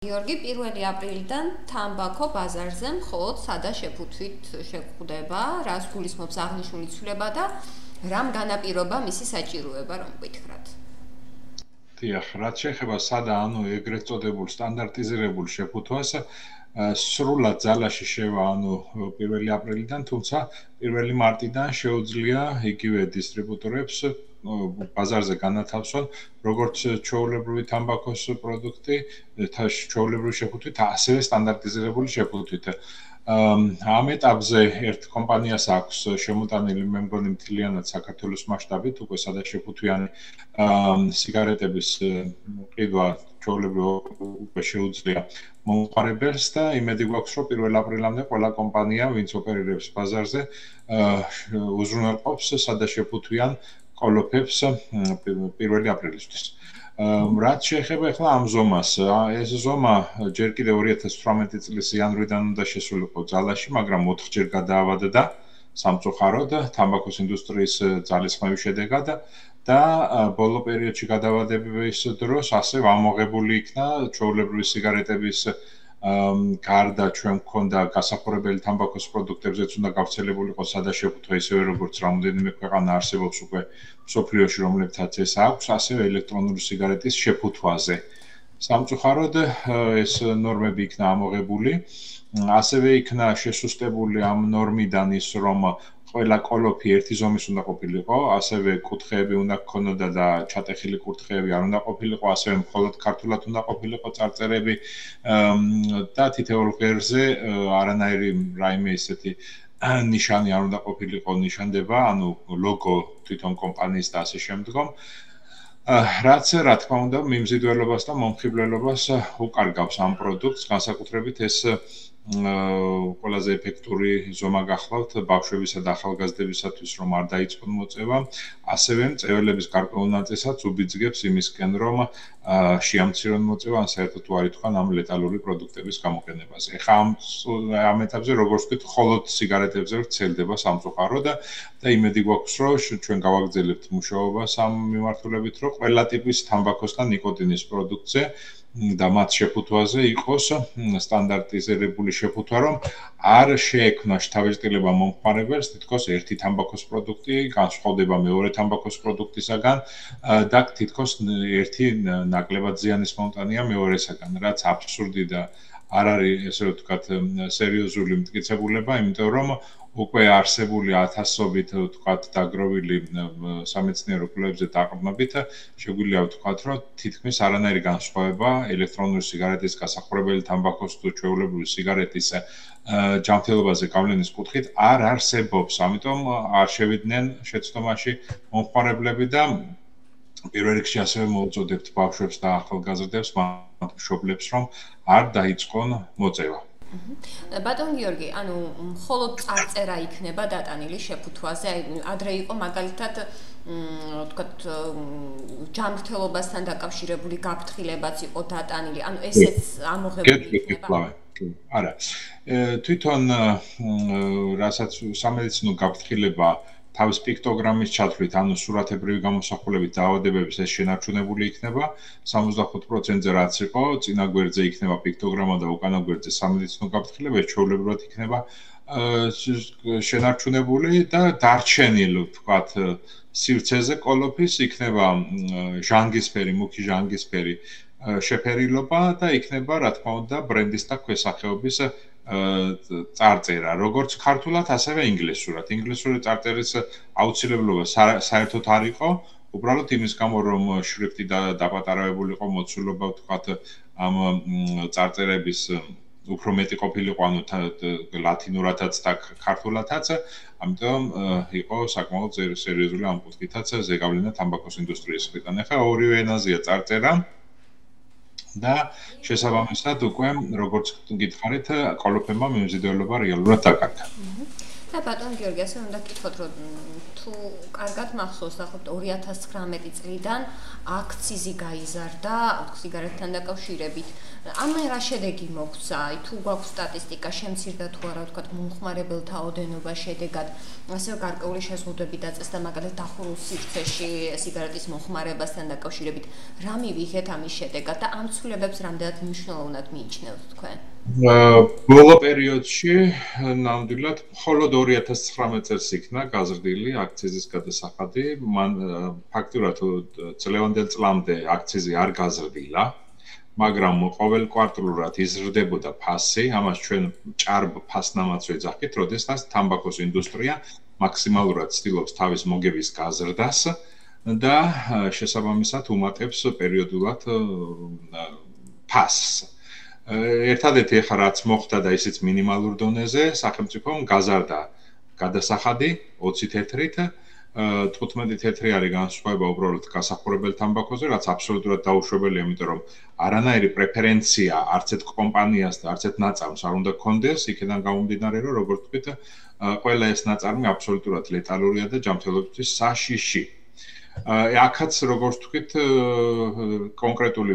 გიორგი, 1 აპრილიდან თამბაქო ბაზარზე მხოლოდ სადა შეფუთვით შეგვხვდება, რას გულისხმობს აღნიშნული ცვლილება და რამ განაპირობა მისი საჭიროება, რომ გითხრათ? დიახ, რაც შეეხება სადა, ანუ ეგრეთ წოდებულ სტანდარტიზირებულ შეფუთვას, სრულად ძალაში შევა, ანუ 1 აპრილიდან, თუმცა 1 მარტიდან შეუძლია იგივე დისტრიბუტორებს ბაზარზე განათავსონ როგორც ჩვეულებრივი თამბაქოს პროდუქტი, ჩვეულებრივი შეფუთვით, ასევე სტანდარტიზირებული შეფუთვით. ამ ეტაპზე ერთ კომპანიას აქვს შემოტანილი, მე მგონი მთლიანად საქართველოს მასშტაბით, უკვე სადა შეფუთვიანი სიგარეტების ყიდვა ჩვეულებრივ უკვე შეუძლია მომხმარებელს და იმედი გვაქვს, რომ 1 აპრილამდე ყველა კომპანია, ვინც ოპერირებს ბაზარზე, უზრუნველყოფს სადა შეფუთვიან ყოლოფებს 1 აპრილისთვის. რაც შეეხება ახლა ამ ზომას, ეს ზომა ჯერ კიდევ 2018 წლის იანვრიდან უნდა შესულიყო ძალაში, მაგრამ 4-ჯერ გადაავადდა სამწუხაროდ თამბაქოს ინდუსტრიის ძალისხმევის შედეგად და ბოლო პერიოდში გადავადების დროს ასევე ამოღებული იქნა ჩვეულებრივი სიგარეტების გარდა ჩვენ მქონდა გასახურებელი თამბაქოს პროდუქტებზეც უნდა გავრცელებულიყო სადა შეფუთვა, ისევე როგორც რამდენიმე ქვეყანა არსებობს უკვე მსოფლიოში, რომლებთაც ეს აქვს, ასევე ელექტრონული სიგარეტის შეფუთვაზე. სამწუხაროდ ეს ნორმები იქნა ამოღებული, ასევე იქნა შესუსტებული ამ ნორმიდან ის, რომ ყველა ყოლოფი ერთი ზომის უნდა ყოფილიყო, ასევე კუთხეები უნდა გქონოდა და ჩატეხილი კუთხეები არ უნდა ყოფილიყო, ასევე მხოლოდ ქართულად უნდა ყოფილიყო წარწერები და თითოეულ ღერზე არანაირი რაიმე ისეთი ნიშანი არ უნდა ყოფილიყო, ნიშანდება, ანუ ლოგო თვითონ კომპანიის და ასე შემდგომ. რაც რა თქმა უნდა მიმზიდველობას და მომხიბვლელობას უკარგავს ამ პროდუქტს, განსაკუთრებით ეს ყველაზე ეფექტური ზომა გახლავთ ბავშვებისა და ახალგაზრდებისათვის, რომ არ დაიწყონ მოწევა, ასევე მწეველების გარკვეულ ნაწილსაც უბიძგებს იმისკენ, რომ შეამცირონ მოწევა, ან საერთოდ არ ითქვან ამ ლეტალური პროდუქტების გამოყენებაზე. ეხლა ამ ეტაპზე, როგორც ვთქვით, მხოლოდ სიგარეტებზე ვრცელდება სამწუხაროდ და იმედი გვაქვს, რომ ჩვენ გავაგრძელებთ მუშაობას ამ მიმართულებით, რომ ყველა ტიპის თამბაქოს და ნიკოტინის პროდუქტზე და მათ შეფუთვაზე იყოს სტანდარტიზირებული შეფუთვა, რომ არ შეექმნა შთაბეჭდილება მომხმარებელს, თითქოს ერთი თამბაქოს პროდუქტი განსხვავდება მეორე თამბაქოს პროდუქტისაგან და თითქოს ერთი ნაკლებად ზიანის მომტანია მეორესაგან, რაც აბსურდი და არ არის, ესე ვთქვათ, სერიოზული მტკიცებულება, იმიტომ რომ უკვე არსებული ათასობით ვთქვათ დაგროვილი სამეცნიერო კვლევებზე დაყრდნობით შეგვიძლია ვთქვათ, რომ თითქმის არანაირი განსხვავება ელექტრონული სიგარეტის გასახურებელი თამბაქოს თუ ჩვეულებრივი სიგარეტის ჯანმრთელობაზე გავლენის კუთხით არ არსებობს. ამიტომ არ შევიდნენ შეცდომაში მომხმარებლები და პირველ რიგში ასევე მოუწოდებთ ბავშვებს და ახალგაზრდებს, მათ მშობლებს, რომ არ დაიწყონ მოწევა. ბატონ გიორგი, ანუ მხოლოდ წარწერა იქნება დატანილი შეფუთვაზე, ადრე იყო მაგალითად ვთქვათ ჯანმრთელობასთან დაკავშირებული გაფრთხილებაც იყო დატანილი, ანუ ესეც ამოღებული იქნება? არა. თვითონ რასაც სამედიცინო გაფრთხილება თავის პიქტოგრამის ჩათვლით, ანუ სურათებრივი გამოსახულებით დაავადებების ეს შენარჩუნებული იქნება, 75%-ზე რაც იყო, წინა გვერდზე იქნება პიქტოგრამა და უკანა გვერდზე სამედიცინო გაფრთხილება, ეს ჩვეულებრივად იქნება შენარჩუნებული და დარჩენილი, ვთქვათ, სივრცეზე ყოლოფის იქნება ჟანგისფერი, მუქი ჟანგისფერი შეფერილობა და იქნება, რა თქმა უნდა, ბრენდის და ქვესახეობის წარწერა, როგორც ქართულად, ასევე ინგლისურად. ინგლისური წარწერის აუცილებლობა საერთოდ არ იყო, უბრალოდ იმის გამო, რომ შრიფტი დაპატარავებულიყო, მოცულობა, ვთქვათ, ამ წარწერების უფრო მეტი ყოფილიყო, ანუ ლათინურადაც და ქართულადაც, ამიტომ იყო საკმაოდ სერიოზული ამ კუთხითაც ზეგავლენა თამბაქოს ინდუსტრიის მხრიდან. ახლა ორივე ენაზეა წარწერა და შესაბამისად უკვე როგორც გითხარით, ყოლოფებმა მიმზიდველობა რეალურად დაკარგა. და ბატონ გიორგი, ასე უნდა გითხოთ, რომ თუ კარგად მახსოვს, ახლა 2019 წლიდან აქციზი გაიზარდა სიგარეტთან დაკავშირებით. ამან რა შედეგი მოგვცა? თუ გვაქვს სტატისტიკა, შემცირდა თუ არა, ვთქვათ, მომხმარებელთა ოდენობა შედეგად, ასევე გარკვეული შეზღუდვები დაწესდა მაგალითად დახურულ სივრცეში სიგარეტის მომხმარებასთან დაკავშირებით. რა მივიღეთ ამის შედეგად და ამ ცვლილებებს რამდენად მნიშვნელოვნად მიიჩნევთ თქვენ? ბოლო პერიოდში ნამდვილად მხოლოდ 2019 წელს იქნა გაზრდილი აქციზის გადასახადი. მან ფაქტურად წლევანდელ წლამდე აქციზი არ გაზრდილა, მაგრამ ყოველკვარტალურად იზრდებოდა ფასი. ამას ჩვენ ჭარბ ფასნამაც ვეძახით, როდესაც თამბაქოს ინდუსტრია მაქსიმალურად ცდილობს თავის მოგების გაზრდას და შესაბამისად უმატებს პერიოდულად ფასს. ერთადერთი ახლა რაც მოხდა და ისიც მინიმალურ დონეზე, სახელმწიფომ გაზარდა გადასახადი 20 თეთრით, 15 თეთრი არის განსხვავება უბრალოდ გასახურებელ თამბაქოზე, რაც აბსოლუტურად დაუშვებელია, იმიტომ რომ არანაირი პრეფერენცია არც ერთ კომპანიას და არც ერთ ნაწარმს არ უნდა გქონდეს, იქიდან გამომდინარე, რომ როგორც ვთქვით, ყველა ეს ნაწარმი აბსოლუტურად ლეტალურია და ჯანმრთელობისთვის საშიში. აქაც როგორც ვთქვით, კონკრეტული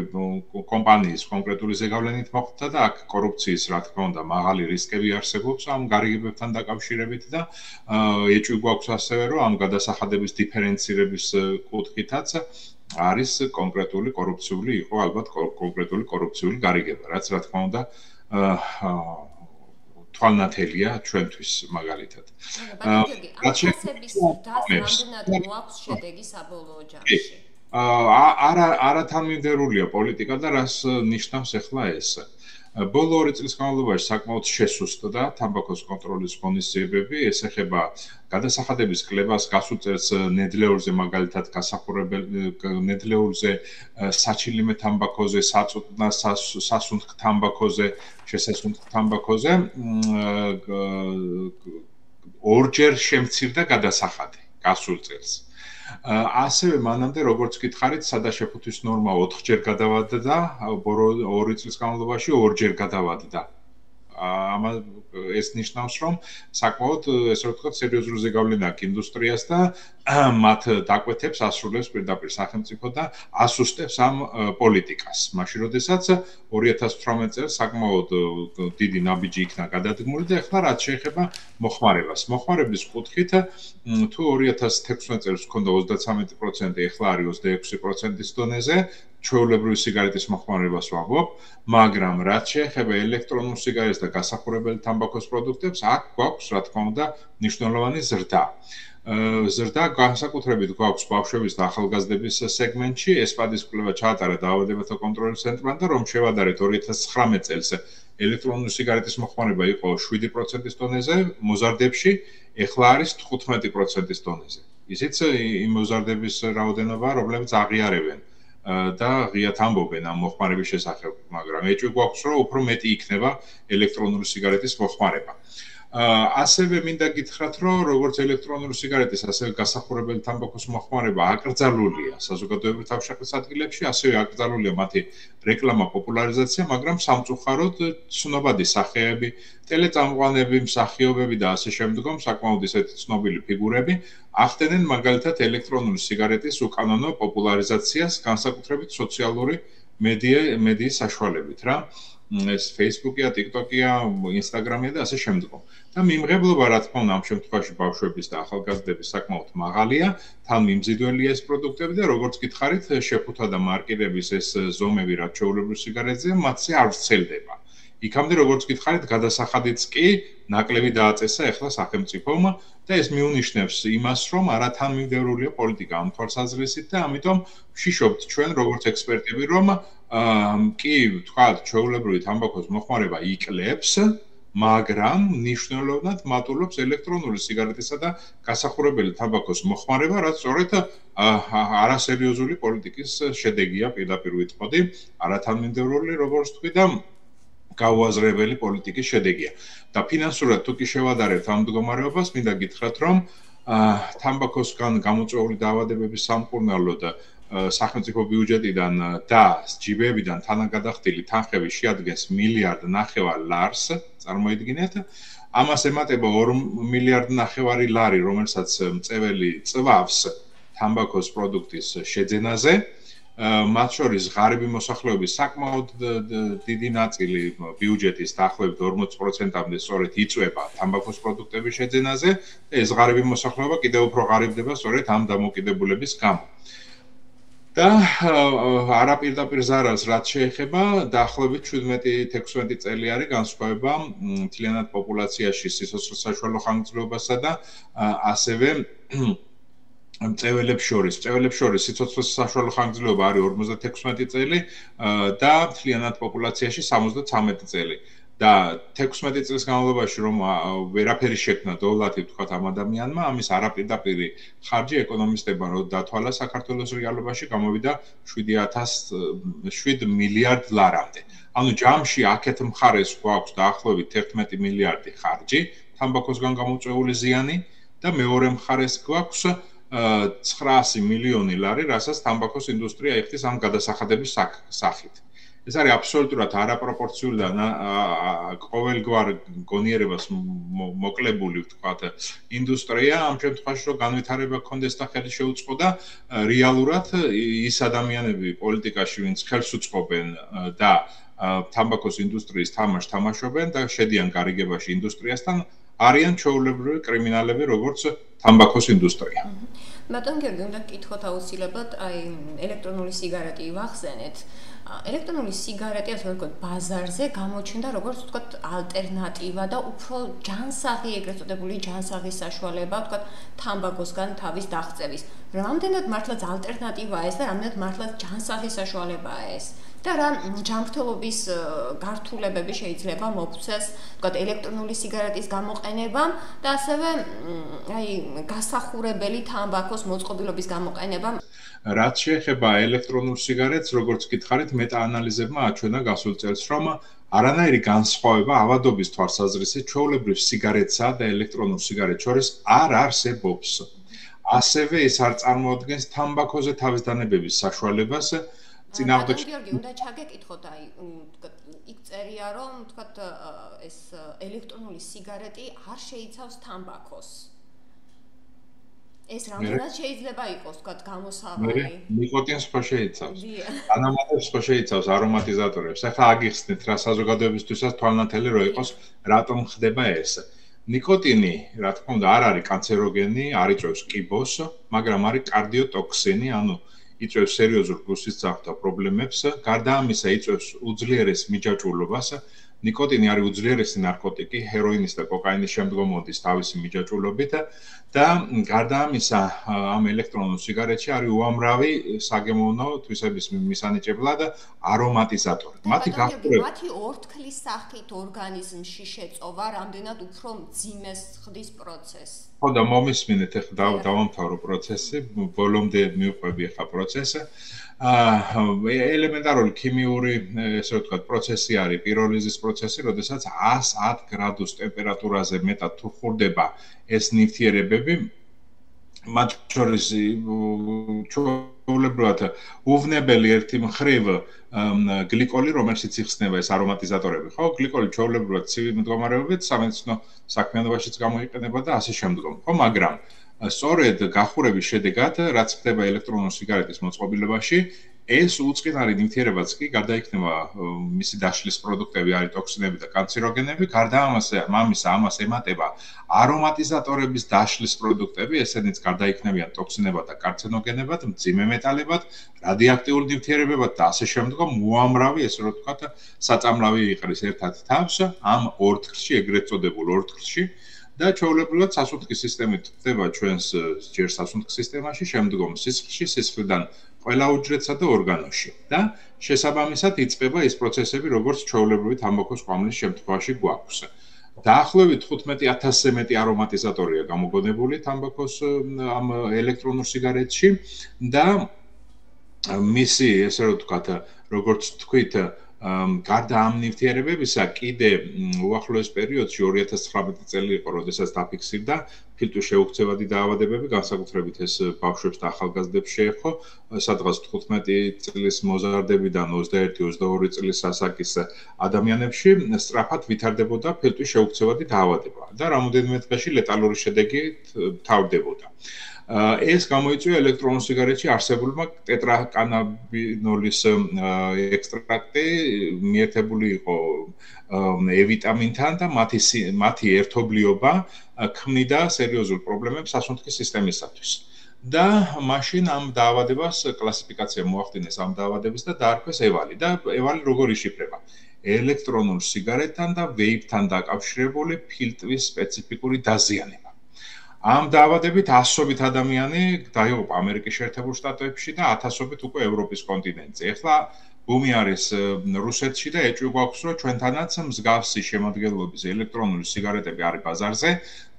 კომპანიის კონკრეტული ზეგავლენით მოხდა და აქ კორუფციის, რა თქმა უნდა, მაღალი რისკები არსებობს ამ გარიგებებთან დაკავშირებით და ეჭვი გვაქვს ასევე, რომ ამ გადასახადების დიფერენცირების კუთხითაც არის კონკრეტული კორუფციული, იყო ალბათ კონკრეტული კორუფციული გარიგება, რაც რა თქმა უნდა თვალნათელია ჩვენთვის მაგალითად. აქციზების რამდენად მოაქვს შედეგი საბოლოო ჯამში? არათანმიმდევრულია პოლიტიკა და რას ნიშნავს ახლა ეს. ბოლო 2 წლის განმავლობაში საკმაოდ შესუსტდა თამბაქოს კონტროლის ღონისძიებები, ეს ეხება გადასახადების კლებას გასულ წელს ნედლეულზე, მაგალითად გასახურებელ ნედლეულზე, საჩილიმე თამბაქოზე, სასუნთქ თამბაქოზე, შესასუნთქ თამბაქოზე ორჯერ შემცირდა გადასახადი გასულ წელს. ასევე მანამდე როგორც გითხარით, სადაშეფოთვის ნორმა 4ჯერ გადავადდა, ბოლო 2 წლის განმავლობაში 2ჯერ გადავადდა. ეს ნიშნავს, რომ საკმაოდ ესე ვთქვათ, სერიოზული ზეგავლენა აქვს ინდუსტრიას და მათ დაკვეთებს ასრულებს პირდაპირ სახელმწიფო და ასუსტებს ამ პოლიტიკას. მაშინ როდესაც 2018 წელს საკმაოდ დიდი ნაბიჯი იქნა გადადგმული და ახლა რაც შეეხება მოხმარებას. მოხმარების კუთხით თუ 2016 წელს ჰქონდა 33%, ახლა არის 26%-ის დონეზე. ჩვეულებრივი სიგარეტის მოხმარებას ვაღებ, მაგრამ რაც შეეხება ელექტრონულ სიგარეტს და გასახურებელ თამბაქოს პროდუქტებს, აქ გვაქვს, რა თქმა უნდა, მნიშვნელოვანი ზრდა. ზრდა განსაკუთრებით გვაქვს ბავშვების და ახალგაზრდების სეგმენტში, ესპადის კვლევა ჩაატარა დაავადებათა კონტროლის ცენტრმა და რომ შევადარეთ 2019 წელს ელექტრონული სიგარეტის მოხმარება იყო 7%-ის დონეზე, მოზარდებში ახლა არის 15%-ის დონეზე. ისიც იმ მოზარდების რაოდენობა, რომლებიც აღიარებენ და ღიად ამბობენ ამ მოხმარების შესახებ, მაგრამ ეჭვი გვაქვს, რომ უფრო მეტი იქნება ელექტრონული სიგარეტის მოხმარება. ასევე მინდა გითხრათ, რომ როგორც ელექტრონული სიგარეტის, ასევე გასახურებელი თამბაქოს მოხმარება აკრძალულია საზოგადოებრივ თავშეყრის ადგილებში, ასევე აკრძალულია მათი რეკლამა, პოპულარიზაცია, მაგრამ სამწუხაროდ ცნობადი სახეები, ტელეწამყვანები, მსახიობები და ასე შემდგომ საკმაოდ ისეთი ცნობილი ფიგურები ახდენენ მაგალითად ელექტრონული სიგარეტის უკანონო პოპულარიზაციას, განსაკუთრებით სოციალური მედიის საშუალებით რა. ეს Facebook-ია, TikTok-ია, Instagram-ია და ასე შემდგომ. და მიმღებლობა რა თქმა უნდა ამ შემთხვევაში ბავშვების და ახალგაზრდების საკმაოდ მაღალია, თან მიმზიდველია ეს პროდუქტები და როგორც გითხარით, შეფუთვა და მარკირების ეს ზომები რაც ჩვეულებრივ სიგარეტზე მათზე არ ვრცელდება. იქამდე როგორც გითხარით, გადასახადიც კი ნაკლები დააწესა ახლა სახელმწიფომ და ეს მიუნიშნებს იმას, რომ არათანმიმდევრულია პოლიტიკა ამ თვალსაზრისით და ამიტომ ვშიშობთ ჩვენ როგორც ექსპერტები, რომ კი, ვთქვათ, ჩვეულებრივი თამბაქოს მოხმარება იკლებს, მაგრამ მნიშვნელოვნად მატულობს ელექტრონული სიგარეტისა და გასახურებელი თამბაქოს მოხმარება, რაც სწორედ არასერიოზული პოლიტიკის შედეგია, პირდაპირ ვიტყოდი, არათანმიმდევრული, როგორც ვთქვი და გაუაზრებელი პოლიტიკის შედეგია. და ფინანსურად თუ კი შევადარებთ ამ მდგომარეობას, მინდა გითხრათ, რომ თამბაქოსგან გამოწვეული დაავადებების სამკურნალოდ სახელმწიფო ბიუჯეტიდან და ჯიბეებიდან თანაგადახდილი თანხები შეადგენს 1,5 მილიარდ ლარს, წარმოიდგინეთ. ამას ემატება 2 მილიარდ ნახევარი ლარი, რომელსაც მწეველი წვავს თამბაქოს პროდუქტის შეძენაზე. მათ შორის ღარიბი მოსახლეობის საკმაოდ დიდი ნაწილი ბიუჯეტის დაახლოებით 40%-მდე სწორედ იწვება თამბაქოს პროდუქტების შეძენაზე და ეს ღარიბი მოსახლეობა კიდევ უფრო ღარიბდება სწორედ ამ დამოკიდებულების გამო. და არაპირდაპირ ზარალს რაც შეეხება დაახლოებით 17-16 წელი არის განსხვავება მთლიანად პოპულაციაში სიცოცხლის საშუალო ხანგრძლივობასა და ასევე მწეველებს შორის სიცოცხლის საშუალო ხანგრძლივობა არის 56 წელი და მთლიანად პოპულაციაში 73 წელი. და 16 წლის განმავლობაში რომ ვერაფერი შექმნა დოლარი თქვათ ამ ადამიანმა, ამის არაპირდაპირი ხარჯი ეკონომისტებმა რო დათვალა საქართველოს რეალობაში გამოვიდა 7 მილიარდ ლარამდე. ანუ ჯამში აქეთ მხარეს გვაქვს დაახლოებით 11 მილიარდი ხარჯი თამბაქოსგან გამოწვეული ზიანი და მეორე მხარეს გვაქვს 900 მილიონი ლარი, რასაც თამბაქოს ინდუსტრია იხდის ამ გადასახადების სახით. ეს არის აბსოლუტურად არაპროპორციული და ყოველგვარ გონიერებას მოკლებული, ვთქვათ, ინდუსტრია ამ შემთხვევაში რომ განვითარება კონდეს და ხელი შეუწყო და რეალურად ის ადამიანები პოლიტიკაში, ვინც ხელს უწყობენ და თამბაქოს ინდუსტრიის თამაშს თამაშობენ და შედიან გარიგებაში ინდუსტრიასთან, არიან ჩვეულებრივი კრიმინალები, როგორც თამბაქოს ინდუსტრია. ბატონ გიორგი, უნდა გკითხოთ აუცილებლად, აი ელექტრონული სიგარეტი ვახსენეთ. ელექტრონული სიგარეტი, ასე ვთქვათ, ბაზარზე გამოჩნდა როგორც ვთქვათ ალტერნატივა და უფრო ჯანსაღი, ეგრეთ წოდებული ჯანსაღი საშუალება, ვთქვათ, თამბაქოსგან თავის დაღწევის. რამდენად მართლაც ალტერნატივაა ეს და რამდენად მართლაც ჯანსაღი საშუალებაა ეს? და რა ჯანმრთელობის გართულებები შეიძლება მოგვცეს, ვთქვათ, ელექტრონული სიგარეტის გამოყენებამ და ასევე აი გასახურებელი თამბაქოს მოწყობილობის გამოყენებამ. რაც შეეხება ელექტრონულ სიგარეტს, როგორც გითხარით, მეტაანალიზებმა აჩვენა გასულ წელს, რომ არანაირი განსხვავება ავადობის თვალსაზრისით ჩვეულებრივ სიგარეტსა და ელექტრონულ სიგარეტს შორის არ არსებობს. ასევე ეს არ წარმოადგენს თამბაქოზე თავის დანებების საშუალებას. წინააღმდეგ გიორგი, უნდა ჩაგეკითხოთ, აი, ვთქვათ, იქ წერია, რომ ვთქვათ, ეს ელექტრონული სიგარეტი არ შეიცავს თამბაქოს. ეს რამდენად შეიძლება იყოს, ვთქვათ, გამოსავალი? ნიკოტინს ხო შეიცავს. ანამატებს ხო შეიცავს, არომატიზატორებს. ახლა აგიხსნით რა საზოგადოებისთვისაც თვალნათელი რო იყოს, რატომ ხდება ეს. ნიკოტინი, რა თქმა უნდა, არ არის კანცეროგენი, არ იწვევს კიბოს, მაგრამ არის კარდიოტოქსინი, ანუ იწვევს სერიოზულ გულსისწრაფთა პრობლემებს, გარდა ამისა იწვევს უძლიერეს მიჯაჭვულობას. ნიკოტინი არის უძლიერესი ნარკოტიკი, ჰეროინის და კოკაინის შემდგომ მოდის თავისი მიჯაჭვულობით და გარდა ამისა ამ ელექტრონულ სიგარეტში არის უამრავი საგემოვნო თვისების მისანიჭებლად არომატიზატორი. მათი გახურება მათი ორთქლის სახით ორგანიზმში შეწოვა რამდენად უფრო მძიმეს ხდის პროცესს. ხო და მომისმინეთ, ახლა დავამთავრო პროცესი, ბოლომდე მივყვები ახლა პროცესი. ელემენტარული ქიმიური, ესე ვთქვათ, პროცესი არის პიროლიზის პროცესი, როდესაც 110 გრადუს ტემპერატურაზე მეტად თუ ხურდება ეს ნივთიერებები, მათ შორის ჩვეულებრივად უვნებელი ერთი მხრივ გლიკოლი, რომელშიც იხსნება ეს არომატიზატორები, ხო? გლიკოლი ჩვეულებრივად ცივი მდგომარეობით სამედიცინო საქმიანობაშიც გამოიყენება და ასე შემდგომ, ხო? მაგრამ სწორედ გახურების შედეგად, რაც ხდება ელექტრონული სიგარეტის მოწყობილობაში, ეს უწყინარი ნივთიერებაც კი გარდაიქმნება მისი დაშლის პროდუქტები, არის ტოქსინები და კანცეროგენები, გარდა ამას ემატება არომატიზატორების დაშლის პროდუქტები, ესენიც გარდაიქმნებიან ტოქსინებად და კარცინოგენებად, მძიმე მეტალებად, რადიოაქტიურ ნივთიერებებად და ასე შემდგომ უამრავი, ესე რომ ვთქვათ, საწამლავი იყრის ერთად თავს ამ ორთქლში, ეგრეთ წოდებულ ორთქლში. და ჩვეულებრივად სასუნთქის სისტემით ხდება ჩვენს ჯერ სასუნთქ სისტემაში, შემდგომ სისხლში, სისხლიდან ყველა უჯრედსა და ორგანოში და შესაბამისად იწყება ეს პროცესები, როგორც ჩვეულებრივი თამბაქოს ყვამლის შემთხვევაში გვაქვს. დაახლოებით 15000-ზე მეტი არომატიზატორია გამოგონებული თამბაქოს ამ ელექტრონულ სიგარეტში და მისი, ესე რომ ვთქვათ, როგორც თქვით, გარდა ამ ნივთიერებებისა, კიდე უახლოეს პერიოდში 2019 წელი იყო, როდესაც დაფიქსირდა ფილტვის შეუქცევადი დაავადებები, განსაკუთრებით ეს ბავშვებს და ახალგაზრდებს შეეხო, სადღაც 15 წლის მოზარდებიდან 21-22 წლის ასაკის ადამიანებში სწრაფად ვითარდებოდა ფილტვის შეუქცევადი დაავადება და რამოდენიმე დღეში ლეტალური შედეგით თავდებოდა. ეს გამოიწვია ელექტრონულ სიგარეტში არსებულმა ტეტრაკანაბინოლის ექსტრაქტი, მიერთებული იყო E-ვიტამინთან და მათი ერთობლიობა ქმნიდა სერიოზულ პრობლემებს სასუნთქის სისტემისათვის. და მაშინ ამ დაავადებას კლასიფიკაცია მოახდინეს ამ დაავადების და დაარქვეს ევალი. და ევალი როგორ იშიფრება? ელექტრონულ სიგარეტთან და ვეიპთან დაკავშირებული ფილტვის სპეციფიკური დაზიანება. ამ დაავადებით ასობით ადამიანი დაიღუპა ამერიკის შეერთებულ შტატებში და ათასობით უკვე ევროპის კონტინენტზე. ეხლა ბუმი არის რუსეთში და ეჭვი გვაქვს, რომ ჩვენთანაც მსგავსი შემადგენლობის ელექტრონული სიგარეტები არის ბაზარზე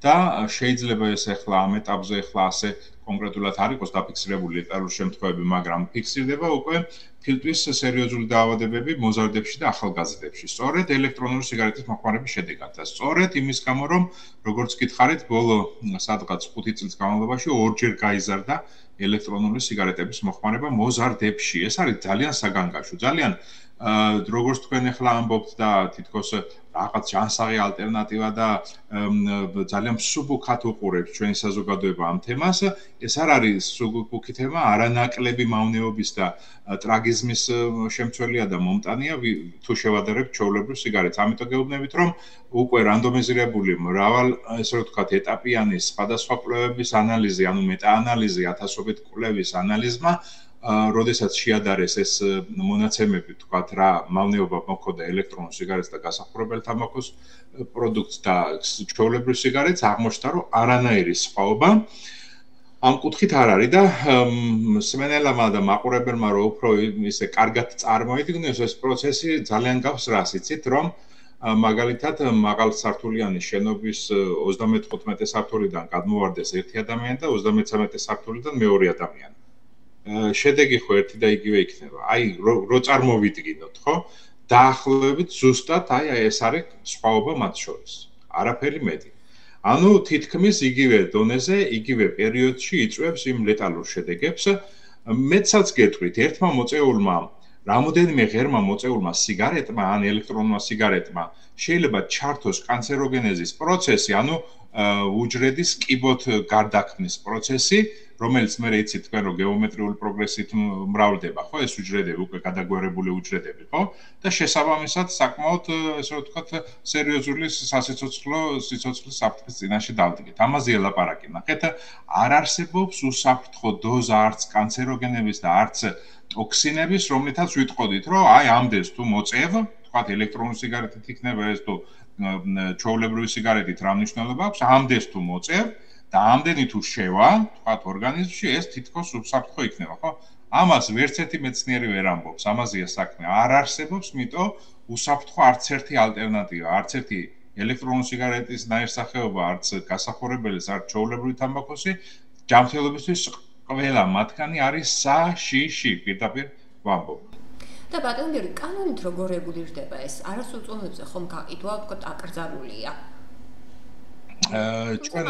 და შეიძლება ეს ეხლა ამ ეტაპზე ეხლა ასე კონკრეტულად არ იყოს დაფიქსირებული ლეტალური შემთხვევები, მაგრამ ფიქსირდება უკვე ფილტვის სერიოზული დაავადებები მოზარდებში და ახალგაზრდებში. სწორედ ელექტრონული სიგარეტის მოხმარების შედეგად და სწორედ იმის გამო, რომ როგორც გითხარით, ბოლო სადღაც 5 წლის განმავლობაში ორჯერ გაიზარდა ელექტრონული სიგარეტების მოხმარება მოზარდებში. ეს არის ძალიან საგანგაშო, ძალიან როგორც თქვენ ახლა ამბობთ და თითქოს რაღაც ჯანსაღი ალტერნატივა და ძალიან მსუბუქად უყურებს ჩვენი საზოგადოება ამ თემას. ეს არ არის მსუბუქი თემა, არანაკლები მავნეობის და ტრაგიზმის შემცველია და მომტანია თუ შევადარებთ ჩვეულებრივ სიგარეტს. ამიტომ გეუბნებით, რომ უკვე რანდომიზირებული მრავალ, ესე რომ ვთქვათ, ეტაპიანი სხვადასხვა კვლევების ანალიზი, ანუ მეტაანალიზი, ათასობით კვლევის ანალიზმა როდესაც შეადარეს ეს მონაცემები, თქვათ რა მავნეობა მოხდა ელექტრონულ სიგარეტს და გასახურებელ თამბაქოს პროდუქტს და ჩვეულებრივ სიგარეტს, აღმოჩნდა, რომ არანაირი სხვაობა ამ კუთხით არ არის და სმენელმა და მაყურებელმა რო უფრო ისე კარგად წარმოიდგინოს ეს პროცესი, ძალიან გავს რას იცით, რომ მაგალითად მაღალსართულიანი შენობის 35 სართულიდან გადმოვარდეს ერთი ადამიანი და 33 სართულიდან მეორე ადამიანი. შედეგი ხო ერთი და იგივე იქნება. აი, რო წარმოვიდგინოთ, ხო? დაახლოებით ზუსტად აი ეს არის სხვაობა მათ შორის. არაფერი მეტი. ანუ თითქმის იგივე დონეზე, იგივე პერიოდში იწვევს იმ ლეტალურ შედეგებს. მეცაც გეტყვით, ერთმა მოწეულმა, რამოდენიმე ღერმა მოწეულმა სიგარეტმა ან ელექტრონულმა სიგარეტმა შეიძლება ჩართოს კანცეროგენეზის პროცესი, ანუ უჯრედის კიბოთ გარდაქმნის პროცესი, რომელიც მე იცით თქვენ რომ გეომეტრიული პროგრესით მრავლდება, ხო, ეს უჯრედები უკვე გადაგვარებული უჯრედები, ხო? და შესაბამისად საკმაოდ, ესე ვთქვათ, სერიოზული სიცოცხლის საფრთხის წინაშე დავდგეთ. ამაზეა ლაპარაკი. ნახეთ, არ არსებობს უსაფრთხო დოზა არც კანცეროგენების და არც ტოქსინების, რომლითაც ვიტყოდით, რომ აი ამდენს თუ მოწევ, თქვათ ელექტრონული სიგარეტით იქნება ეს თუ ჩვეულებრივი სიგარეტით რა მნიშვნელობა აქვს, ამდენს თუ მოწევ და ამდენი თუ შევა, თქვათ ორგანიზმში, ეს თითქოს უსაფრთხო იქნება, ხო? ამას ვერც ერთი მეცნიერი ვერ ამბობს, ამაზეა საქმე. არ არსებობს, მიტო უსაფრთხო არც ერთი ალტერნატივა, არც ერთი ელექტრონული სიგარეტის ნაირსახეობა, არც გასახურებელის, არც ჩვეულებრივი თამბაქოსი, ჯანმრთელობისთვის ყველა მათგანი არის საშიში, პირდაპირ ვამბობ. და ბატონო გიორგი, კანონით როგორ რეგულირდება ეს? არასრულწლოვანებზე ხომ გაყიდვა, ვთქვათ, აკრძალულია? ჩვენ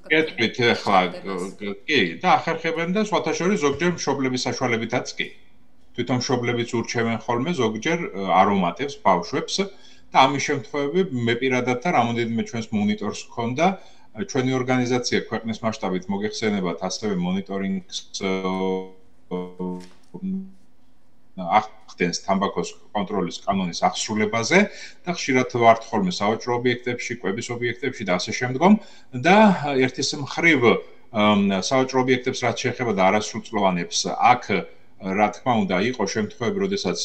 გეტყვით ახლა კი და ახერხებენ და სხვათა შორის ზოგჯერ მშობლების საშუალებითაც კი. თვითონ მშობლებიც ურჩევენ ხოლმე ზოგჯერ არომატებს ბავშვებს და ამის შემთხვევები მე პირადად და რამოდენიმე ჩვენს მონიტორს გქონდა. ჩვენი ორგანიზაცია ქვეყნის მასშტაბით მოგეხსენებათ ასევე მონიტორინგს ახდენს თამბაქოს კონტროლის კანონის აღსრულებაზე და ხშირად ვართ ხოლმე სავაჭრო ობიექტებში, კვების ობიექტებში და ასე შემდგომ და ერთის მხრივ სავაჭრო ობიექტებს რაც შეეხება და არასრულწლოვანებს აქ რა თქმა უნდა იყო შემთხვევები, როდესაც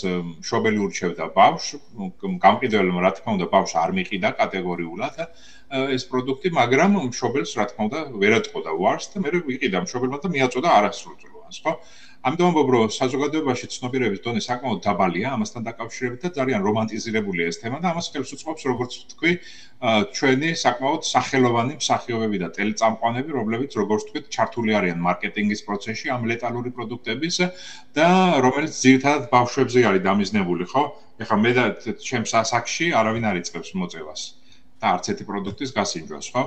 მშობელი ურჩევდა ბავშვს, გამყიდველმა რა თქმა უნდა ბავშვს არ მიყიდა კატეგორიულად ეს პროდუქტი, მაგრამ მშობელს რა თქმა უნდა ვერ ატყოდა უარს და მე ვიყიდა მშობელმა და მიაწოდა არასრულწლოვანი. ამას, ხო? ამიტომ ვამბობ, რომ საზოგადოებაში ცნობიერების დონე საკმაოდ დაბალია ამასთან დაკავშირებით და ძალიან რომანტიზირებულია ეს თემა და ამას ხელს უწყობს, როგორც ვთქვი, ჩვენი საკმაოდ სახელოვანი მსახიობები და ტელეწამყვანები, რომლებიც როგორც ვთქვით, ჩართული არიან მარკეტინგის პროცესში ამ ლეტალური პროდუქტების და რომელიც ძირითადად ბავშვებზე არის დამიზნებული, ხო? ეხლა მე და ჩემს ასაკში არავინ არ იწყებს მოწევას და არც ერთი პროდუქტის გასინჯვას, ხო?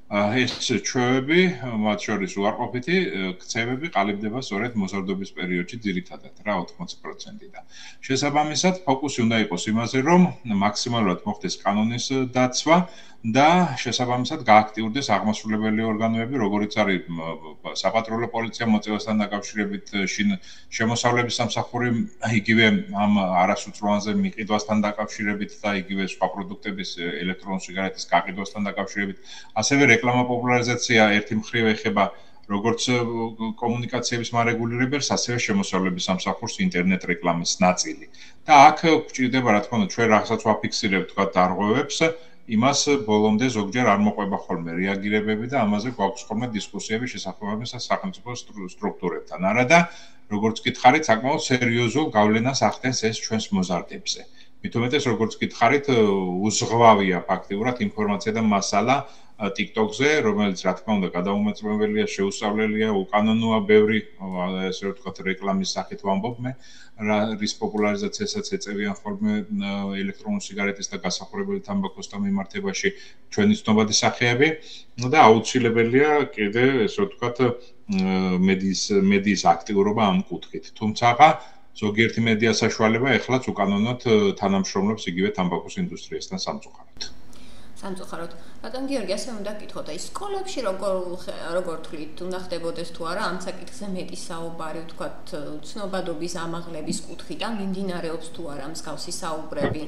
ეს ჩვევები, მათ შორის უარყოფითი ქცევები ყალიბდება სწორედ მოზარდობის პერიოდში ძირითადად, რა 80% და შესაბამისად ფოკუსი უნდა იყოს იმაზე, რომ მაქსიმალურად მოხდეს კანონის დაცვა და შესაბამისად გააქტიურდეს აღმასრულებელი ორგანოები, როგორიც არის საპატრულო პოლიცია მოწევასთან დაკავშირებით, შემოსავლების სამსახური, იგივე ამ არასრულწლოვანზე მიყიდვასთან დაკავშირებით და იგივე სხვა პროდუქტების ელექტრონული სიგარეტის გაყიდვასთან დაკავშირებით, ასევე რეკლამა პოპულარიზაცია ერთი მხრივ ეხება როგორც კომუნიკაციების მარეგულირებელს, ასევე შემოსავლების სამსახურს ინტერნეტ რეკლამის ნაწილი. და აქ გვჭირდება, რა თქმა უნდა, ჩვენ რაღაცას ვაფიქსირებთ, თქვა დარღვევებს, იმას ბოლომდე ზოგჯერ არ მოყვება ხოლმე რეაგირებები და ამაზე გვაქვს ხოლმე დისკუსიები შესაძლებელი სახელმწიფო სტრუქტურებთან. არადა, როგორც გითხარით, საკმაოდ სერიოზულ გავლენას ახდენს ეს ჩვენს მოზარდებზე. მით უმეტეს, როგორც გითხარით, უზღვავია ფაქტიურად ინფორმაცია და მასალა TikTok-ზე, რომელიც რა თქმა უნდა გადაუმოწმებელია, შეუსწავლელია, უკანონოა, ბევრი ესე ვთქვათ რეკლამის სახით ვამბობ მე, რის პოპულარიზაციასაც ეწევიან ხოლმე ელექტრონული სიგარეტის და გასახურებელი თამბაქოს მიმართებაში ჩვენი ცნობადი სახეები და აუცილებელია კიდე ესე ვთქვათ მედიის აქტიურობა ამ კუთხით. თუმცა ზოგიერთი მედია საშუალება ეხლაც უკანონოდ თანამშრომლობს იგივე თამბაქოს ინდუსტრიასთან სამწუხაროდ. სამწუხაროდ. ბატონ გიორგი, ასე უნდა გითხოთ, აი სკოლებში როგორ თვლით, უნდა ხდებოდეს თუ არა ამ საკითხზე მეტი საუბარი, ვთქვათ, ცნობადობის ამაღლების კუთხით, ან მიმდინარეობს თუ არა მსგავსი საუბრები?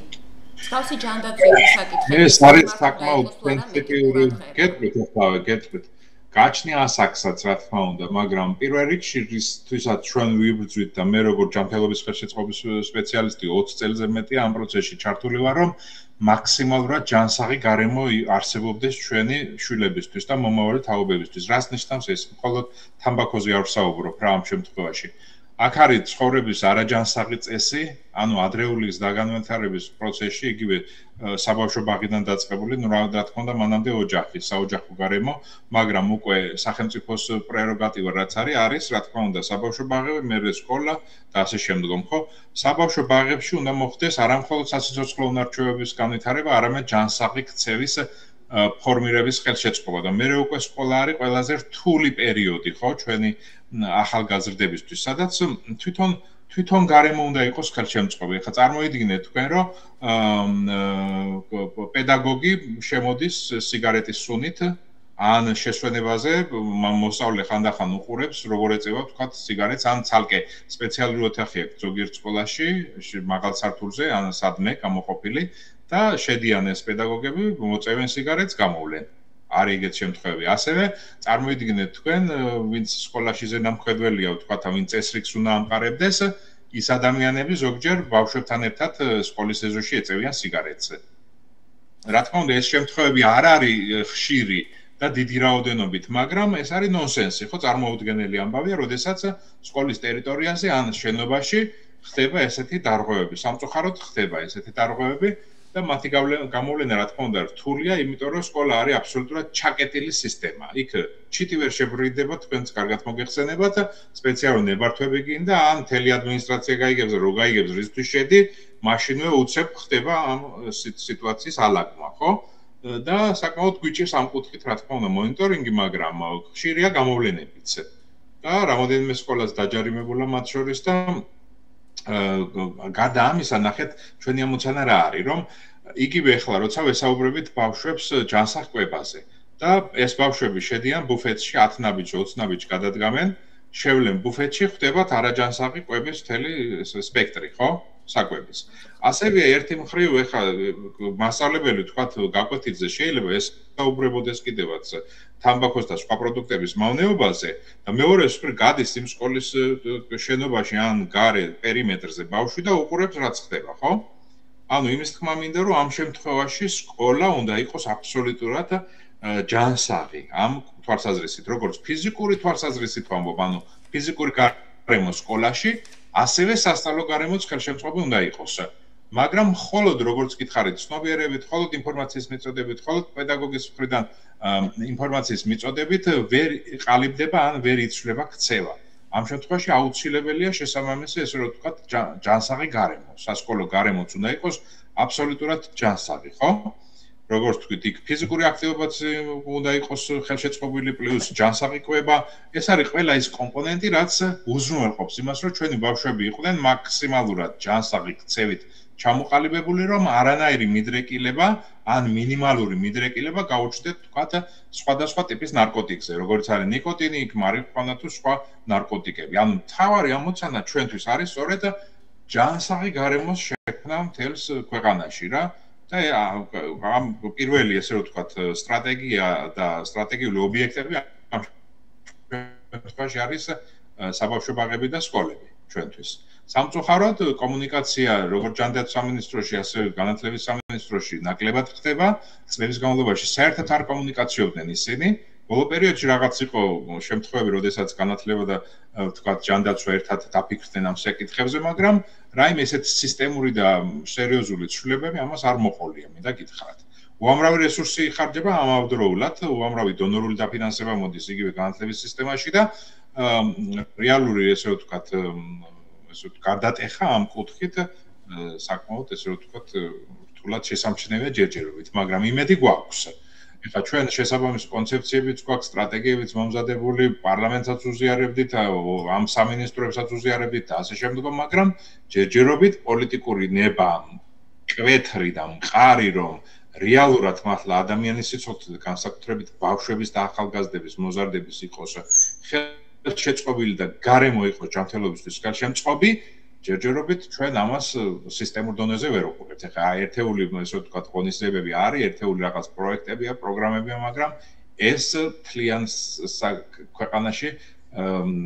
მსგავსი ჯანდაცვის საკითხები. ეს არის საკმაოდ პრინციპიული გეტყვით. გაჩნია ასაკსაც, რა თქმა უნდა, მაგრამ პირველ რიგში რისთვისაც ჩვენ ვიბრძვით და მე როგორც ჯანმრთელობის ხელშეწყობის სპეციალისტი 20 წელზე მეტია ამ პროცესში ჩართული ვარ, რომ მაქსიმალურად ჯანსაღი გარემო არსებობდეს ჩვენი შვილებისთვის და მომავალი თაობებისთვის. რას ნიშნავს ეს? მხოლოდ თამბაქოზე არ ვსაუბრობ რა ამ შემთხვევაში. აქ არის ცხოვრების არაჯანსაღი წესი, ანუ ადრეული დაგანვითარების პროცესში, იგივე საბავშვო ბაღიდან დაწყებული, ნუ რა თქმა უნდა, მანამდე ოჯახი, საოჯახო გარემო, მაგრამ უკვე სახელმწიფოს პრეროგატივა რაც არის, რა თქმა უნდა, საბავშვო ბაღები, მერე სკოლა და ასე შემდგომ, ხო? საბავშვო ბაღებში უნდა მოხდეს არამხოლოდ სასიცოცხლო უნარჩვევების განვითარება, არამედ ჯანსაღი ქცევის ფორმირების ხელშეწყობა და მერე უკვე სკოლა არის ყველაზე რთული პერიოდი, ხო, ჩვენი ახალგაზრდებისთვის, სადაც თვითონ გარემო უნდა იყოს ხელშემწყობი. ეხლა წარმოიდგინეთ თქვენ, რომ პედაგოგი შემოდის სიგარეტის სუნით ან შესვენებაზე მოსწავლე ხანდახან უყურებს, როგორ ეწევა, თქვათ, სიგარეტს, ან ცალკე სპეციალური ოთახი აქვს ზოგიერთ სკოლაში, მაღალ სართულზე, ან სადმე გამოყოფილი და შედიან ეს პედაგოგები, მოწევენ სიგარეტს, გამოვლენ. არის ეგეთ შემთხვევები. ასევე წარმოიდგინეთ თქვენ, ვინც სკოლაში ზედამხედველია, ვთქვათ, ვინც წესრიგს უნდა ამყარებდეს, ის ადამიანები ზოგჯერ ბავშვებთან ერთად სკოლის ეზოში ეწევიან სიგარეტს. რა თქმა უნდა, ეს შემთხვევები არ არის ხშირი და დიდი რაოდენობით, მაგრამ ეს არის ნონსენსი, ხო, წარმოუდგენელი ამბავია, როდესაც სკოლის ტერიტორიაზე ან შენობაში ხდება ესეთი დარღვევები. სამწუხაროდ ხდება ესეთი დარღვევები. და მათი გამოვლენა რა თქმა უნდა რთულია, იმიტომ რომ სკოლა არის აბსოლუტურად ჩაკეტილი სისტემა. იქ ჩიტი ვერ შებრიდება, თქვენც კარგად მოგეხსენებათ, სპეციალური ნებართვები გინდა, ან მთელი ადმინისტრაცია გაიგებს, რო გაიგებს რისთვის შედი, მაშინვე უცებ ხდება ამ სიტუაციის ალაგმა, ხო? და საკმაოდ გვიჭირს ამ კუთხით, რა თქმა უნდა, მონიტორინგი, მაგრამ ხშირია გამოვლენებიც. და რამოდენიმე სკოლას დაჯარიმებულა მათ შორის და გარდა ამისა, ნახეთ, ჩვენი ამოცანა რა არის, რომ იგივე ახლა როცა ვესაუბრებით ბავშვებს ჯანსაღ კვებაზე და ეს ბავშვები შედიან ბუფეტში 10 ნაბიჯი, 20 ნაბიჯი გადადგამენ, შევლენ ბუფეტში, ხდებათ არაჯანსაღი კვების მთელი სპექტრი, ხო? საკვების. ასევე ერთი მხრივ ახლა მასწავლებელი თქვათ გაკვეთილზე შეიძლება ეს საუბრებოდეს კიდევაც თამბაქოს და სხვა პროდუქტების მავნეობაზე და მეორე მხრივ გადის იმ სკოლის შენობაში ან გარე პერიმეტრზე ბავშვი და უყურებს რაც ხდება, ხო? ანუ იმის თქმა მინდა რომ ამ შემთხვევაში სკოლა უნდა იყოს აბსოლუტურად ჯანსაღი ამ თვალსაზრისით, როგორც ფიზიკური თვალსაზრისით ვამბობ, ანუ ფიზიკური გარემო სკოლაში, ასევე სასწავლო გარემოც ხელშემწყობი უნდა იყოს. მაგრამ მხოლოდ როგორც გითხარით, ცნობიერებით, მხოლოდ ინფორმაციის მიწოდებით, მხოლოდ პედაგოგის მხრიდან ინფორმაციის მიწოდებით ვერ ყალიბდება ან ვერ იცვლება ქცევა. ამ შემთხვევაში აუცილებელია შესაბამისი, ესე რომ ვთქვათ, ჯანსაღი გარემო, სასკოლო გარემოც უნდა იყოს აბსოლუტურად ჯანსაღი, ხო? როგორც ვთქვით, იქ ფიზიკური აქტივობაც უნდა იყოს ხელშეწყობილი პლუს ჯანსაღი კვება. ეს არის ყველა ის კომპონენტი, რაც უზრუნველყოფს იმას, რომ ჩვენი ბავშვები იყვნენ მაქსიმალურად ჯანსაღი ქცევით ჩამოყალიბებული, რომ არანაირი მიდრეკილება ან მინიმალური მიდრეკილება გაუჩნდეთ, თქვათ, სხვადასხვა ტიპის ნარკოტიკზე, როგორც არის ნიკოტინი, იქ მარიხუანა თუ სხვა ნარკოტიკები. ანუ მთავარი ამოცანა ჩვენთვის არის სწორედ ჯანსაღი გარემოს შექმნა მთელს ქვეყანაში რა. და ამ პირველი, ესე რომ ვთქვათ, სტრატეგია და სტრატეგიული ობიექტები ამ შემთხვევაში არის საბავშვო ბაღები და სკოლები ჩვენთვის. სამწუხაროდ კომუნიკაცია როგორც ჯანდაცვის სამინისტროში, ასევე განათლების სამინისტროში ნაკლებად ხდება. წლების განმავლობაში საერთოდ არ კომუნიკაციობდნენ ისინი. ბოლო პერიოდში რაღაც იყო შემთხვევები, როდესაც განათლება და ვთქვათ ჯანდაცვა ერთად დაფიქრდნენ ამ საკითხებზე, მაგრამ რაიმე ესეთი სისტემური და სერიოზული ცვლილებები ამას არ მოყოლია, მინდა გითხრათ. უამრავი რესურსი იხარჯება ამავდროულად, უამრავი დონორული დაფინანსება მოდის იგივე განათლების სისტემაში და რეალური, ესე ვთქვათ, გარდატეხა ამ კუთხით საკმაოდ, ესე ვთქვათ, რთულად შესამჩნევია ჯერჯერობით, მაგრამ იმედი გვაქვს. ეხლა ჩვენ შესაბამის კონცეფციებიც გვაქვს, სტრატეგიებიც მომზადებული, პარლამენტსაც უზიარებდით, ამ სამინისტროებსაც უზიარებდით და ასე შემდეგ, მაგრამ ჯერჯერობით პოლიტიკური ნება კვეთრი და მყარი, რომ რეალურად მართლა ადამიანის სიცოცხლე, განსაკუთრებით ბავშვების და ახალგაზრდების მოზარდების იყოს ხელშეწყობილი და გარემო იყოს ჯანმრთელობისთვის ხელშემწყობი, ჯერჯერობით ჩვენ ამას სისტემურ დონეზე ვერ ვუყურებთ. ეხლა ერთეული, ესე ვთქვათ, ღონისძიებები არის, ერთეული რაღაც პროექტებია, პროგრამებია, მაგრამ ეს მთლიან ქვეყანაში,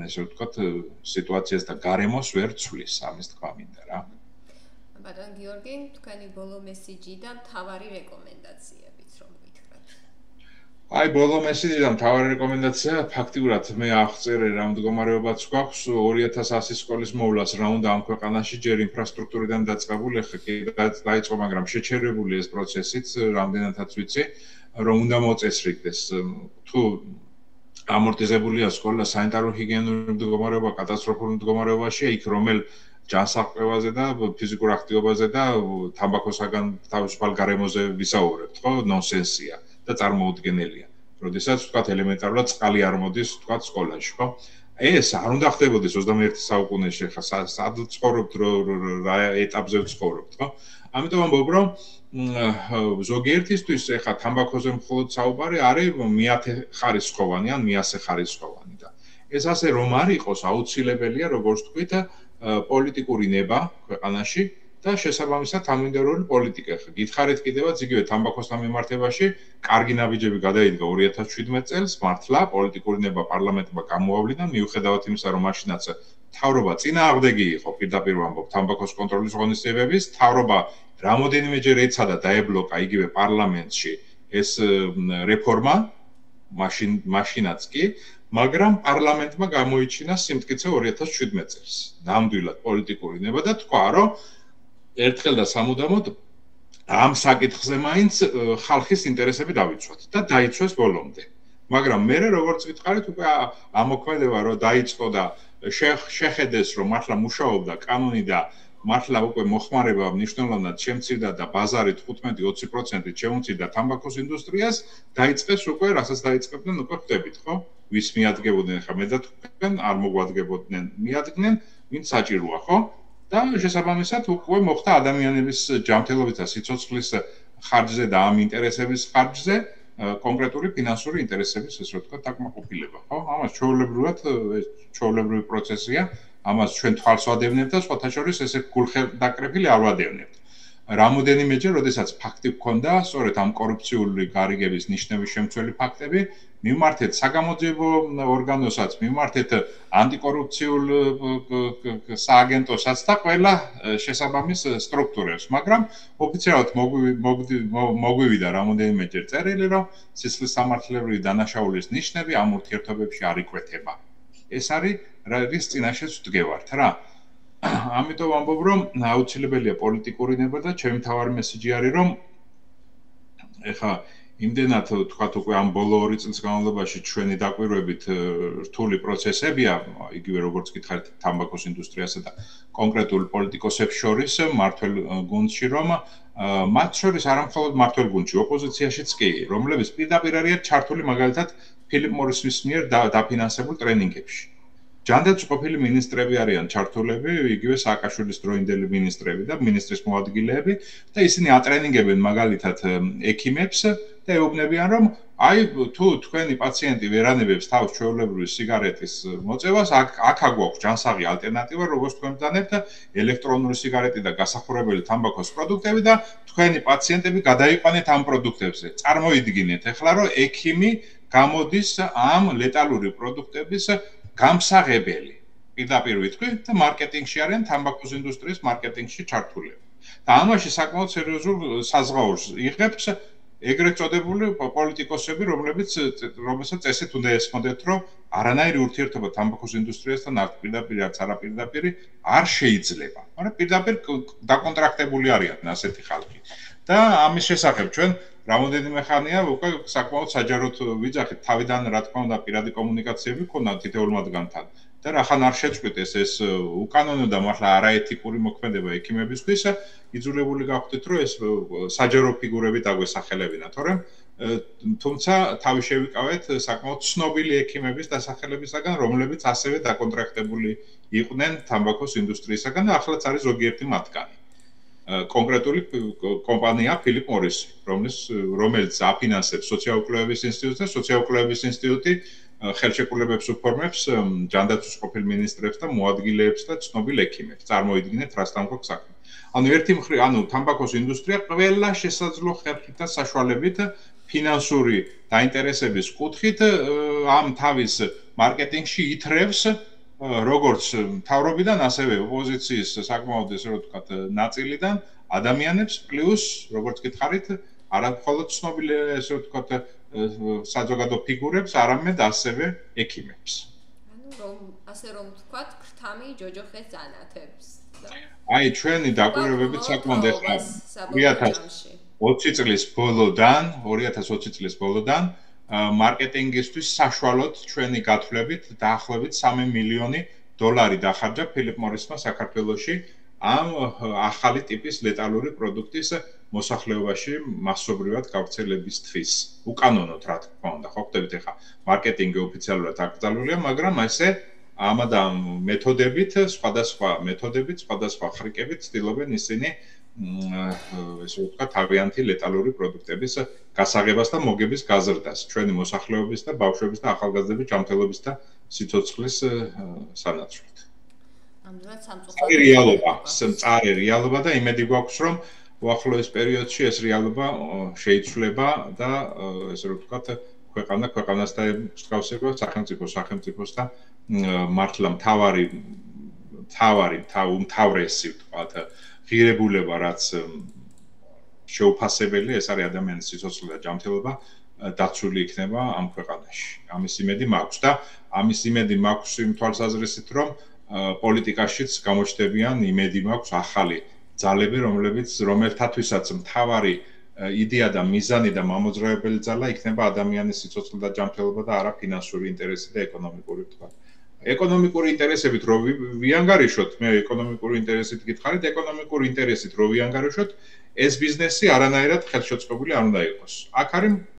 ესე ვთქვათ, სიტუაციას და გარემოს ვერ ცვლის, ამის თქვა მინდა რა. ბატონ გიორგი, თქვენი ბოლო მესიჯი და მთავარი რეკომენდაციებიც რომ გითხრათ. აი, ბოლო მესიჯი და მთავარი რეკომენდაცია, ფაქტიურად მე აღწერე რა მდგომარეობაც გვაქვს 2100 სკოლის მოვლას რა უნდა ამ ქვეყანაში ჯერ ინფრასტრუქტურიდან დაწყებული, ხა კი დაიწყო, მაგრამ შეჩერებული ეს პროცესიც, რამდენადაც ვიცი, რომ უნდა მოწესრიგდეს. თუ ამორტიზებულია სკოლა სანიტარო ჰიგიენური მდგომარეობა, კატასტროფული მდგომარეობაშია, იქ რომელ ჯანსაღყვევაზე და ფიზიკურ აქტივობაზე და თამბაქოსაგან თავისუფალ გარემოზე ვისაუბრებთ, ხო? ნონსენსია და წარმოუდგენელია. როდესაც ვთქვათ ელემენტარულად წყალი არ მოდის, ვთქვათ სკოლაში, ხო? ეს არ უნდა ხდებოდეს 21 საუკუნეში, ხა სად ცხოვრობთ, რა ეტაპზე ვცხოვრობთ, ხო? ამიტომ ამბობ, რომ ზოგიერთისთვის ხა თამბაქოზე მხოლოდ საუბარი არის მეათეხარისხოვანი ან მეასეხარისხოვანი და ეს ასე რომ არ იყოს აუცილებელია, როგორც ვთქვით, პოლიტიკური ნება ქვეყანაში და შესაბამისად თანმიმდევრული პოლიტიკა. გითხარით კიდევაც იგივე თამბაქოსთან მიმართებაში კარგი ნაბიჯები გადაიდგა 2017 წელს, მართლა პოლიტიკური ნება პარლამენტმა გამოავლინა, მიუხედავად იმისა, რომ მაშინაც მთავრობა წინააღმდეგი იყო, პირდაპირ ვამბობ, თამბაქოს კონტროლის ღონისძიებების, მთავრობა რამოდენიმეჯერ ეცადა დაებლოკა იგივე პარლამენტში ეს რეფორმა, მაშინაც კი, მაგრამ პარლამენტმა გამოიჩინა სიმტკიცე 2017 წელს. ნამდვილად პოლიტიკური ნება და თქვა, რომ ერთხელ და სამუდამოდ ამ საკითხზე მაინც ხალხის ინტერესები დავიცვათ და დაიცვეს ბოლომდე. მაგრამ მე როგორც ვიტყარით, უკვე ამოქმედება რომ დაიწყო და შეხედეს, რომ მართლა მუშაობდა კანონი და მართლა უკვე მოხმარება მნიშვნელოვნად შემცირდა და ბაზარი 15-20% შემცირდა თამბაქოს ინდუსტრიას, დაიწყეს უკვე, რასაც დაიწყებდნენ, უკვე ხვდებით, ხო? ვის მიადგებოდნენ ხა მე და თქვენ არ მოგვადგებოდნენ, მიადგნენ, ვინც საჭიროა, ხო? და შესაბამისად უკვე მოხდა ადამიანების ჯანმრთელობის და სიცოცხლის ხარჯზე და ამ ინტერესების ხარჯზე კონკრეტული ფინანსური ინტერესების, ესე ვთქვათ, დაკმაყოფილება, ხო? ამას ჩვეულებრივი პროცესია. ამას ჩვენ თვალს ვადევნებთ და სხვათა შორის ესე გულხელდაკრეფილი არ ვადევნებთ. რამოდენიმეჯერ, როდესაც ფაქტი გქონდა, სწორედ ამ კორუფციული გარიგების ნიშნების შემცველი ფაქტები, მივმართეთ საგამოძიებო ორგანოსაც, მივმართეთ ანტიკორუფციულ სააგენტოსაც და ყველა შესაბამის სტრუქტურებს, მაგრამ ოფიციალურად მოგვივიდა რამოდენიმეჯერ წერილი, რომ სისხლის სამართლებრივი დანაშაულის ნიშნები ამ ურთიერთობებში არ იკვეთება. ეს არის რის წინაშეც ვდგევართ რა. ამიტომ ვამბობ, რომ აუცილებელია პოლიტიკური ნება და ჩემი მთავარი მესიჯი არის, რომ ეხა იმდენად თქვათ უკვე ამ ბოლო 2 წლის განმავლობაში ჩვენი დაკვირვებით რთული პროცესებია, იგივე როგორც გითხარით თამბაქოს ინდუსტრიასა და კონკრეტულ პოლიტიკოსებს შორის მმართველ გუნდში, რომ მათ შორის არამხოლოდ მმართველ გუნდში, ოპოზიციაშიც კი, რომლებიც პირდაპირ არიან ჩართული მაგალითად ფილიპ მორისის მიერ დაფინანსებულ ტრენინგებში. ჯანდაცვის ყოფილი მინისტრები არიან ჩართულები, იგივე სააკაშვილის დროინდელი მინისტრები და მინისტრის მოადგილეები და ისინი ატრენინგებენ მაგალითად ექიმებს და ეუბნებიან, რომ აი თუ თქვენი პაციენტი ვერ ანებებს თავს ჩვეულებრივი სიგარეტის მოწევას, აქ აგვაქვს ჯანსაღი ალტერნატივა, როგორც თქვენ ბრძანებთ, ელექტრონული სიგარეტი და გასახურებელი თამბაქოს პროდუქტები და თქვენი პაციენტები გადაიყვანეთ ამ პროდუქტებზე. წარმოიდგინეთ ახლა, რომ ექიმი გამოდის ამ ლეტალური პროდუქტების გამსაღებელი. პირდაპირ ვიტყვი და მარკეტინგში არიან თამბაქოს ინდუსტრიის მარკეტინგში ჩართულები. და ამაში საკმაოდ სერიოზულ საზღაურს იღებს ეგრეთ წოდებული პოლიტიკოსები, რომელსაც წესით უნდა ესმოდეთ, რომ არანაირი ურთიერთობა თამბაქოს ინდუსტრიასთან არ პირდაპირ არც არაპირდაპირი არ შეიძლება. მაგრამ პირდაპირ დაკონტრაქტებული არიან ასეთი ხალხი. და ამის შესახებ ჩვენ რამოდენიმე ხანია უკვე საკმაოდ საჯაროდ ვიძახით თავიდან რა თქმა უნდა პირადი კომუნიკაციები ქონდა თითოეულ მათგანთან და რახან არ შეწყვიტეს ეს უკანონო და მართლა არაეთიკური მოქმედება ექიმებისთვის იძულებული გავხდით რომ ეს საჯარო ფიგურები დაგვესახელებინა თუმცა თავი შევიკავეთ საკმაოდ ცნობილი ექიმების დასახელებისაგან რომლებიც ასევე დაკონტრაქტებული იყვნენ თამბაქოს ინდუსტრიისაგან და ახლაც არის ზოგიერთი მათგანი კონკრეტული კომპანია ფილიპ მორისი, რომელიც აფინანსებს სოციალურ-კვლევების ინსტიტუტს და სოციალურ-კვლევების ინსტიტუტი ხელშეკრულებებს უფორმებს ჯანდაცვის ყოფილ მინისტრებს და მოადგილეებს და ცნობილ ექიმებს. წარმოიდგინეთ, რასთან გვაქვს საქმე. ერთი მხრივ, თამბაქოს ინდუსტრია ყველა შესაძლო ხერხით და საშუალებით ფინანსური დაინტერესების კუთხით ამ თავის მარკეტინგში ითრევს როგორც მთავრობიდან, ასევე ოპოზიციის საკმაოდ ესე რომ ვთქვათ, ნაწილიდან ადამიანებს პლუს, როგორც გითხარით, არამხოლოდ ცნობილ ესე რომ ვთქვათ, საზოგადო ფიგურებს, არამედ ასევე ექიმებს. ასე რომ ვთქვათ, ქრთამი ჯოჯოხეს ანათებს. აი, ჩვენი დაკვირვებებით საკმაოდ ეხლა 2020 წლის ბოლოდან მარკეტინგისთვის საშუალოდ ჩვენი გათვლებით დაახლოებით $3 მილიონი დახარჯა ფილიპ მორისმა საქართველოში ამ ახალი ტიპის ლეტალური პროდუქტის მოსახლეობაში მასობრივად გავრცელებისთვის. უკანონოდ რა თქმა უნდა, ხო ხდებით ახლა მარკეტინგი ოფიციალურად აკრძალულია, მაგრამ ესე ამადამ მეთოდებით, სხვადასხვა ხრიკებით ცდილობენ ისინი ესე ვთქვათ, თავიანთი ლეტალური პროდუქტების გასაღებას და მოგების გაზრდას, ჩვენი მოსახლეობის და ბავშვების და ახალგაზრდების ჯანმრთელობის და სიცოცხლის სანაცვლოდ. ამდენად მწარე რეალობა და იმედი გვაქვს, რომ უახლოეს პერიოდში ეს რეალობა შეიცვლება და ესე ვთქვათ, ქვეყანას და მსგავსება სახელმწიფოს და მართლა უმთავრესი ვთქვათ ღირებულება, რაც შეუფასებელი, ეს არის ადამიანის სიცოცხლე და ჯანმრთელობა დაცული იქნება ამ ქვეყანაში. ამის იმედი მაქვს და ამის იმედი მაქვს იმ თვალსაზრისით, რომ პოლიტიკაშიც გამოჩნდებიან იმედი მაქვს ახალი ძალები, რომელთათვისაც მთავარი იდეა და მიზანი და მამოძრავებელი ძალა იქნება ადამიანის სიცოცხლე და ჯანმრთელობა და არა ფინანსური ინტერესი და ეკონომიკური ვთქვათ. ეკონომიკური ინტერესებით რო ვიანგარიშოთ, მე ეკონომიკური ინტერესით გითხარით, ეკონომიკური ინტერესით რო ვიანგარიშოთ, ეს ბიზნესი არანაირად ხელშეწყობილი არ უნდა იყოს. აქ არის